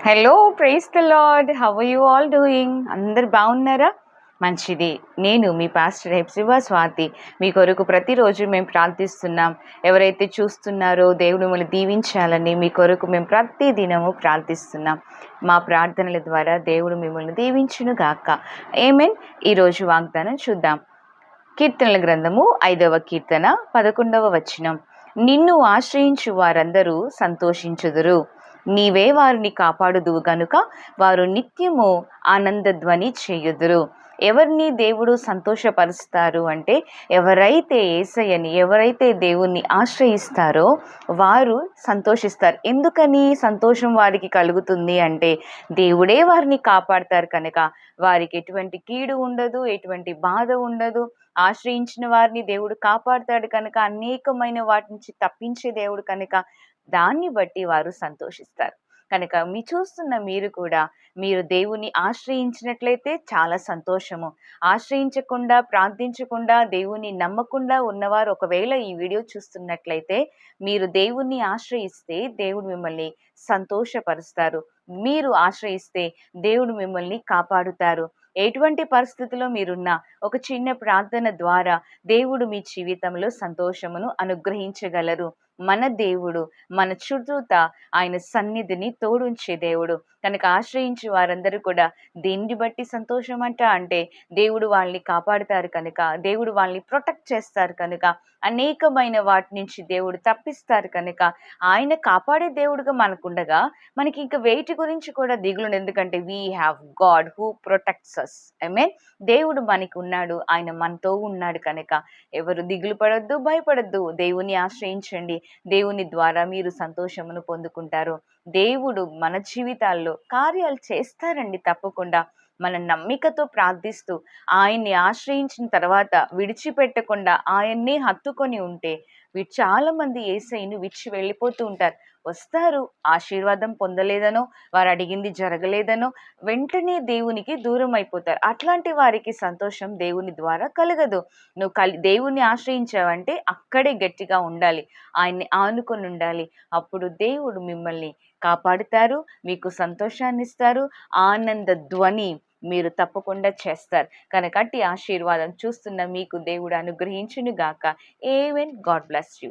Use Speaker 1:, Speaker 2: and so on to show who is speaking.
Speaker 1: Hello praise the lord. How are you all doing? అందరు బాగున్నారా? మంచిది. నేను మీ పాస్టర్ హెప్సిబా స్వాతి. మీ కొరకు ప్రతిరోజు మేము ప్రార్థిస్తున్నాం. ఎవరైతే చూస్తున్నారో దేవుడు మిమ్మల్ని దీవించాలని మీ కొరకు మేము ప్రతి దినము ప్రార్థిస్తున్నాం. మా ప్రార్థనల ద్వారా దేవుడు మిమ్మల్ని దీవించును గాక. ఆమేన్. ఈరోజు వాగ్దానం చూద్దాం. కీర్తనల గ్రంథము 5వ కీర్తన 11వ వచనం. నిన్ను ఆశ్రయించు వారందరూ సంతోషించుదురు, నీవే వారిని కాపాడుదువు గనుక వారు నిత్యము ఆనందధ్వని చేయుదురు. ఎవరిని దేవుడు సంతోషపరుస్తారు అంటే, ఎవరైతే యేసయ్యని, ఎవరైతే దేవుణ్ణి ఆశ్రయిస్తారో వారు సంతోషిస్తారు. ఎందుకని సంతోషం వారికి కలుగుతుంది అంటే, దేవుడే వారిని కాపాడతారు కనుక వారికి ఎటువంటి కీడు ఉండదు, ఎటువంటి బాధ ఉండదు. ఆశ్రయించిన వారిని దేవుడు కాపాడుతాడు కనుక, అనేకమైన వాటి నుంచి తప్పించే దేవుడు కనుక దాన్ని బట్టి వారు సంతోషిస్తారు. కనుక చూస్తున్న మీరు కూడా మీరు దేవుని ఆశ్రయించినట్లయితే చాలా సంతోషము. ఆశ్రయించకుండా, ప్రార్థించకుండా, దేవుని నమ్మకుండా ఉన్నవారు ఒకవేళ ఈ వీడియో చూస్తున్నట్లయితే, మీరు దేవుణ్ణి ఆశ్రయిస్తే దేవుడు మిమ్మల్ని సంతోషపరుస్తారు. మీరు ఆశ్రయిస్తే దేవుడు మిమ్మల్ని కాపాడుతారు. ఎటువంటి పరిస్థితిలో మీరున్నా ఒక చిన్న ప్రార్థన ద్వారా దేవుడు మీ జీవితంలో సంతోషమును అనుగ్రహించగలరు. మన దేవుడు మన చుట్టూత ఆయన సన్నిధిని తోడుంచే దేవుడు కనుక ఆశ్రయించి వారందరూ కూడా దేన్ని బట్టి సంతోషం అంటే దేవుడు వాళ్ళని కాపాడుతారు కనుక, దేవుడు వాళ్ళని ప్రొటెక్ట్ చేస్తారు కనుక, అనేకమైన వాటి నుంచి దేవుడు తప్పిస్తారు కనుక, ఆయన కాపాడే దేవుడుగా మనకుండగా మనకి ఇంకా వేటి గురించి కూడా దిగులు. ఎందుకంటే we have God who protects us. Amen. దేవుడు మనకి ఉన్నాడు, ఆయన మనతో ఉన్నాడు కనుక ఎవరు దిగులు పడొద్దు, భయపడొద్దు. దేవుని ఆశ్రయించండి. దేవుని ద్వారా మీరు సంతోషమును పొందుకుంటారు. దేవుడు మన జీవితాల్లో కార్యాలు చేస్తారండి తప్పకుండా. మన నమ్మికతో ప్రార్థిస్తూ ఆయన్ని ఆశ్రయించిన తర్వాత విడిచిపెట్టకుండా ఆయన్నే హత్తుకొని ఉంటే చాలా మంది యేసయ్యను విడిచి వెళ్ళిపోతూ ఉంటారు. వస్తారు, ఆశీర్వాదం పొందలేదనో, వారు అడిగింది జరగలేదనో వెంటనే దేవునికి దూరం అయిపోతారు. అట్లాంటి వారికి సంతోషం దేవుని ద్వారా కలగదు. నువ్వు దేవుణ్ణి ఆశ్రయించావంటే అక్కడే గట్టిగా ఉండాలి, ఆయన్ని ఆనుకొని ఉండాలి. అప్పుడు దేవుడు మిమ్మల్ని కాపాడుతారు, మీకు సంతోషాన్ని ఇస్తారు, ఆనంద ధ్వని మీరు తప్పకుండా చేస్తారు. కనుక అట్టి ఆశీర్వాదం చూస్తున్న మీకు దేవుడు అనుగ్రహించును గాక. ఆమేన్. God bless you.